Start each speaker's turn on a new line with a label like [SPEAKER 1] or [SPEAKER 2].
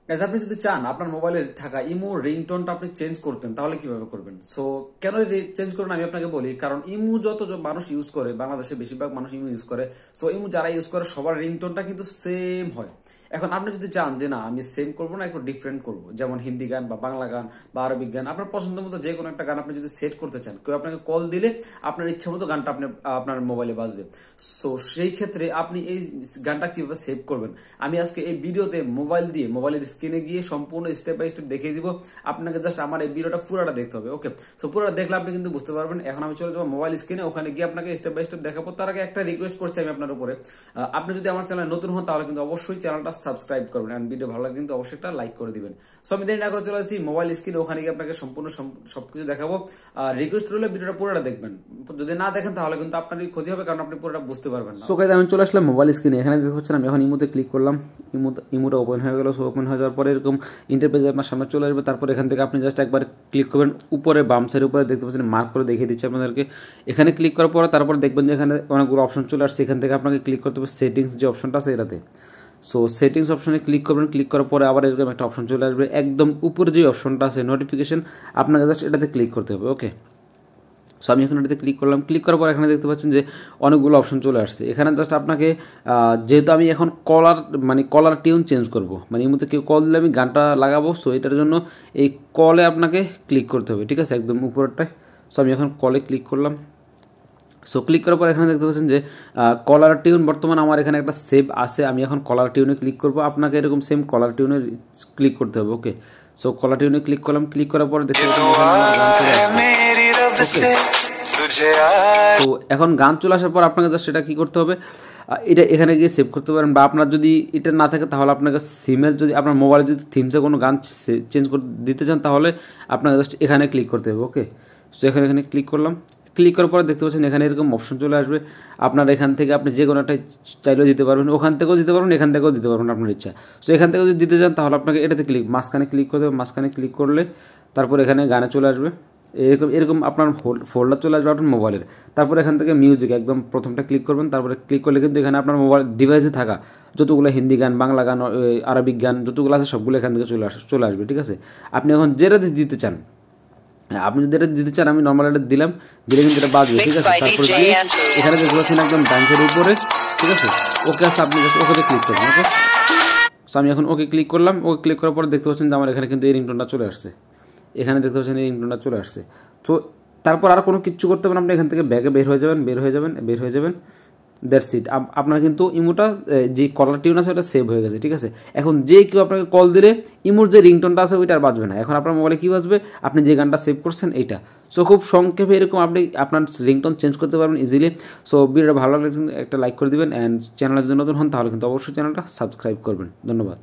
[SPEAKER 1] Guys, আপনি যদি চান আপনার মোবাইলে থাকা ইমো রিংটোনটা আপনি চেঞ্জ করতেন, তাহলে কিভাবে করবেন? সো কেন চেঞ্জ করবেন আমি আপনাকে বলি। কারণ ইমো যত মানুষ ইউজ করে, বাংলাদেশে বেশিরভাগ মানুষ ইমো ইউজ করে। সো ইমো যারা ইউজ করে সবার রিংটোনটা কিন্তু সেম হয়। এখন আপনি যদি চান যে না আমি সেম করবো না, একটু ডিফারেন্ট করবো, যেমন হিন্দি গান বা বাংলা গান বা আরবিক গান, আপনার পছন্দ মতো যে কোনো একটা গান আপনি যদি সেট করতে চান, কেউ আপনাকে কল দিলে আপনার ইচ্ছা মতো গানটা আপনি আপনার মোবাইলে বাজবে। সো সেই ক্ষেত্রে আপনি এই গানটা কিভাবে সেভ করবেন আমি আজকে এই ভিডিওতে মোবাইল দিয়ে মোবাইলের স্ক্রিনে গিয়ে সম্পূর্ণ স্টেপ বাই স্টেপ দেখিয়ে দিব। আপনাকে জাস্ট আমার এই ভিডিওটা পুরোটা দেখতে হবে। ওকে, সো পুরোটা দেখলে আপনি কিন্তু বুঝতে পারবেন। এখন আমি চলে যাবো মোবাইল স্ক্রিনে, ওখানে গিয়ে আপনাকে স্টেপ বাই স্টেপ দেখাবো। তার আগে একটা রিকোয়েস্ট করছি আমি আপনার উপরে, আপনি যদি আমার চ্যানেল নতুন হন তাহলে কিন্তু অবশ্যই চ্যানেলটা সাবস্ক্রাইব করবেন, এন্ড ভিডিও ভালো লাগলে কিন্তু অবশ্যই একটা লাইক করে দিবেন। সো আমি দেরি না করে চলে আসছি মোবাইল স্ক্রিনে, ওখানে গিয়ে আপনাকে সম্পূর্ণ সবকিছু দেখাবো। রিকোয়েস্ট রইলে ভিডিওটা পুরোটা দেখবেন, যদি না দেখেন তাহলে কিন্তু আপনারই ক্ষতি হবে, কারণ আপনি পুরোটা বুঝতে পারবেন না। সো গাইস, আমি চলে আসলাম মোবাইল স্ক্রিনে। এখানে দেখতে পাচ্ছেন আমি এখন ইমোতে ক্লিক করলাম, ইমোটা ওপেন হয়ে গেল। সো ওপেন হয়ে যাওয়ার পরে এরকম ইন্টারফেস আপনার সামনে চলে আসবে। তারপর এখান থেকে আপনি জাস্ট একবার ক্লিক করবেন উপরে বাম সাইডের উপরে, দেখতে পাচ্ছেন মার্ক করে দেখিয়ে দিচ্ছে আপনাদেরকে। এখানে ক্লিক করার পরে তারপর দেখবেন যে এখানে অনেকগুলো অপশন চলে আসছে। এখান থেকে আপনাকে ক্লিক করতে হবে সেটিংস যে অপশনটা আছে এটাতে। সো সেটিংস অপশনে ক্লিক করবেন, ক্লিক করার পরে আবার এরকম একটা অপশন চলে আসবে। একদম উপরে যে অপশনটা আছে নোটিফিকেশন, আপনাকে জাস্ট এটাতে ক্লিক করতে হবে। ওকে, সো আমি এখন এটাতে ক্লিক করলাম। ক্লিক করার পর এখানে দেখতে পাচ্ছেন যে অনেকগুলো অপশন চলে আসছে। এখানে জাস্ট আপনাকে যেহেতু আমি এখন কলার টিউন চেঞ্জ করব, মানে এই মুহূর্তে কেউ কল দিলে আমি গানটা লাগাবো। সো এটার জন্য এই কলে আপনাকে ক্লিক করতে হবে, ঠিক আছে, একদম উপরেরটায়। সো আমি এখন কলে ক্লিক করলাম। সো ক্লিক করার পর এখানে দেখতে পাচ্ছেন যে কলার টিউন বর্তমানে আমার এখানে একটা সেভ আছে। আমি এখন কলার টিউনে ক্লিক করবো, আপনাকে এরকম সেম কলার টিউনে ক্লিক করতে হবে। ওকে, সো কলার টিউনে ক্লিক করলাম। ক্লিক করার পরে দেখতে পাচ্ছেন তো এখন গান চলে আসার পর আপনাকে জাস্ট এটা কী করতে হবে, এটা এখানে গিয়ে সেভ করতে পারেন। বা আপনার যদি এটা না থাকে তাহলে আপনাকে সিমের যদি আপনার মোবাইলে যদি থিমসে কোনো গান চেঞ্জ করে দিতে চান তাহলে আপনাকে জাস্ট এখানে ক্লিক করতে হবে। ওকে, সো এখানে ক্লিক করলাম। ক্লিক করার পরে দেখতে পাচ্ছেন এখানে এরকম অপশন চলে আসবে। আপনার এখান থেকে আপনি যে কোনো একটা চাইলেও দিতে পারবেন, ওখান থেকেও দিতে পারবেন, এখান থেকেও দিতে পারবেন আপনার ইচ্ছা। সো এখান থেকে যদি দিতে চান তাহলে আপনাকে এটাতে মাঝখানে ক্লিক করতে হবে। মাঝখানে ক্লিক করলে তারপর এখানে গানে চলে আসবে, এরকম আপনার ফোল্ডার চলে আসবে আপনার মোবাইলের। তারপর এখান থেকে মিউজিক একদম প্রথমটা ক্লিক করবেন। তারপরে ক্লিক করলে কিন্তু এখানে আপনার মোবাইল ডিভাইসে থাকা যতগুলো হিন্দি গান, বাংলা গান, আরবিক গান যতগুলো আছে সবগুলো এখান থেকে চলে আসবে, ঠিক আছে। আপনি এখন যেটা দিতে চান, আপনি যদি এটা দিতে চান, আমি নর্মাল এটা দিলাম, দিলে কিন্তু এটা বাজবে, ঠিক আছে। তারপরে দিয়ে এখানে দেখতে পাচ্ছেন একদম ডান্সের উপরে, ঠিক আছে। ওকে আছে, আপনি ওকে ক্লিক করবেন। ওকে, সো আমি এখন ওকে ক্লিক করলাম। ওকে ক্লিক করার পরে দেখতে পাচ্ছেন যে আমার এখানে কিন্তু এই রিংটোনটা চলে আসছে। এখানে দেখতে পাচ্ছেন এই রিংটোনটা চলে আসছে। তো তারপর আর কোনো কিচ্ছু করতে পারেন, আপনি এখান থেকে ব্যাগে বের হয়ে যাবেন। That's it. আপনার কিন্তু ইমোটা যে কলার টিউন আছে ওটা সেভ হয়ে গেছে, ঠিক আছে। এখন যে কেউ আপনাকে কল দিলে ইমোর যে রিংটোনটা আছে ওইটা আর বাজবে না। এখন আপনার মোবাইলে কী বাজবে, আপনি যে গানটা সেভ করছেন এইটা। সো খুব সংক্ষেপে এরকম আপনি আপনার রিংটোন চেঞ্জ করতে পারবেন ইজিলি। সো ভিডিওটা ভালো লাগলে কিন্তু একটা লাইক করে দিবেন, অ্যান্ড চ্যানেলে যদি নতুন হন তাহলে কিন্তু অবশ্যই চ্যানেলটা সাবস্ক্রাইব করবেন। ধন্যবাদ।